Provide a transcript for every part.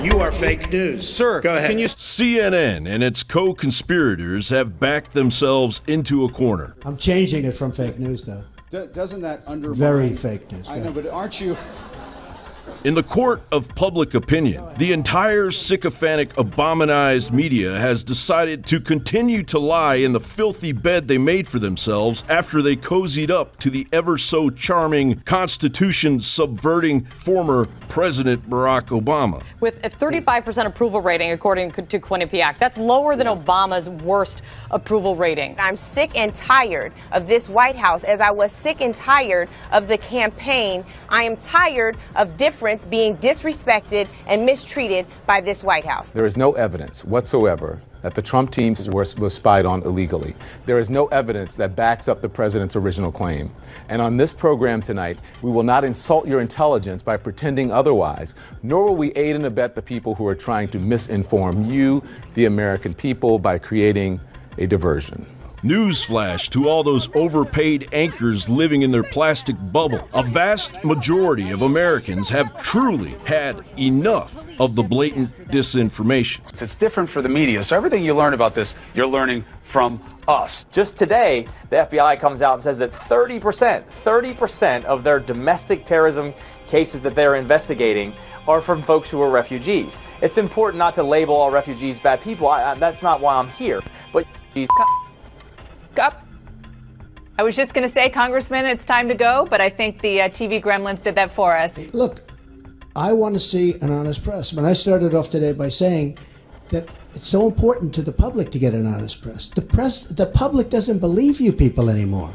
You are fake news. Sir, go ahead. CNN and its co-conspirators have backed themselves into a corner. I'm changing it from fake news, though. Doesn't that undermine... Very fake news. I know, but aren't you... In the court of public opinion, the entire sycophantic, obamanized media has decided to continue to lie in the filthy bed they made for themselves after they cozied up to the ever-so-charming Constitution subverting former President Barack Obama. With a 35% approval rating, according to Quinnipiac. That's lower than Obama's worst approval rating. I'm sick and tired of this White House, as I was sick and tired of the campaign. I am tired of difference being disrespected and mistreated by this White House. There is no evidence whatsoever that the Trump team was spied on illegally. There is no evidence that backs up the president's original claim. And on this program tonight, we will not insult your intelligence by pretending otherwise, nor will we aid and abet the people who are trying to misinform you, the American people, by creating a diversion. Newsflash to all those overpaid anchors living in their plastic bubble. A vast majority of Americans have truly had enough of the blatant disinformation. It's different for the media, so everything you learn about this, you're learning from us. Just today, the FBI comes out and says that 30% of their domestic terrorism cases that they're investigating are from folks who are refugees. It's important not to label all refugees bad people. That's not why I'm here. But Up. I was just going to say, Congressman, it's time to go, but I think the TV gremlins did that for us. Look, I want to see an honest press. When I started off today by saying that it's so important to the public to get an honest press. The public doesn't believe you people anymore.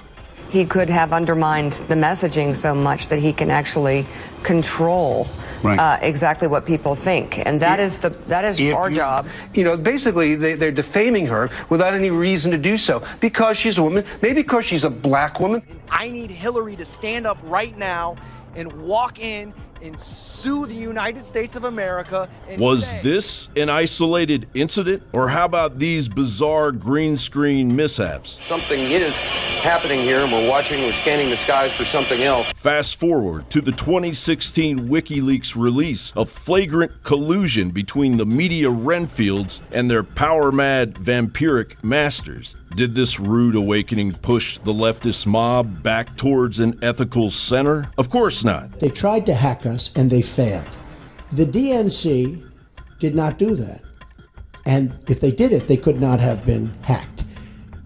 He could have undermined the messaging so much that he can actually control exactly what people think, and that is our job. You know, basically they're defaming her without any reason to do so, because she's a woman, maybe because she's a black woman. I need Hillary to stand up right now and walk in and sue the United States of America. Was this an isolated incident? Or how about these bizarre green screen mishaps? Something is happening here, and we're scanning the skies for something else. Fast forward to the 2016 WikiLeaks release of flagrant collusion between the media renfields and their power-mad vampiric masters. Did this rude awakening push the leftist mob back towards an ethical center? Of course not. They tried to hack us and they failed. The DNC did not do that. And if they did it, they could not have been hacked.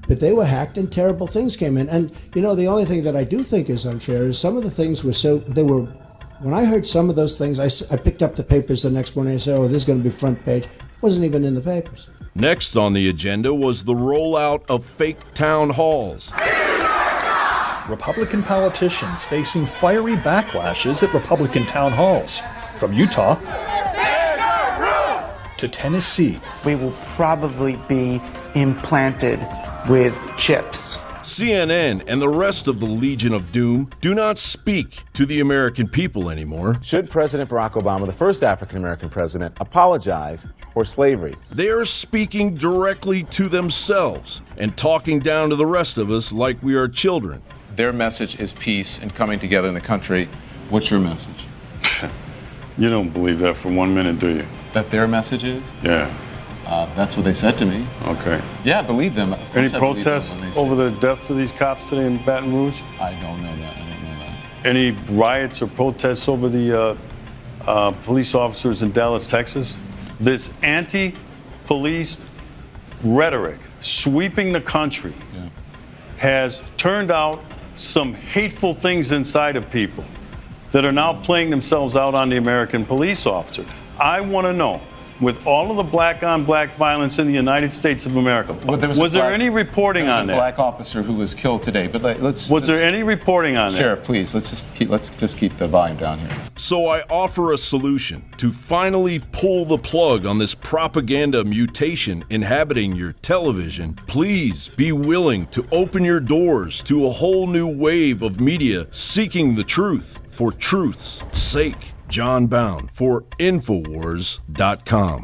But they were hacked and terrible things came in. And, you know, the only thing that I do think is unfair is some of the things when I heard some of those things, I picked up the papers the next morning and said, oh, this is going to be front page. It wasn't even in the papers. Next on the agenda was the rollout of fake town halls. Republican politicians facing fiery backlashes at Republican town halls. From Utah to Tennessee. We will probably be implanted with chips. CNN and the rest of the Legion of Doom do not speak to the American people anymore. Should President Barack Obama, the first African-American president, apologize for slavery? They are speaking directly to themselves and talking down to the rest of us like we are children. Their message is peace and coming together in the country. What's your message? You don't believe that for 1 minute, do you? That their message is? Yeah. That's what they said to me. Okay. Yeah, believe them. Any protests over the deaths of these cops today in Baton Rouge? I don't know that. Any riots or protests over the police officers in Dallas, Texas? This anti-police rhetoric sweeping the country has turned out some hateful things inside of people that are now playing themselves out on the American police officer. I want to know, with all of the black-on-black violence in the United States of America, was there any reporting on that? There was a black officer who was killed today, but was there any reporting on that? Sheriff, please, let's just keep the volume down here. So I offer a solution to finally pull the plug on this propaganda mutation inhabiting your television. Please be willing to open your doors to a whole new wave of media seeking the truth for truth's sake. John Bound for Infowars.com.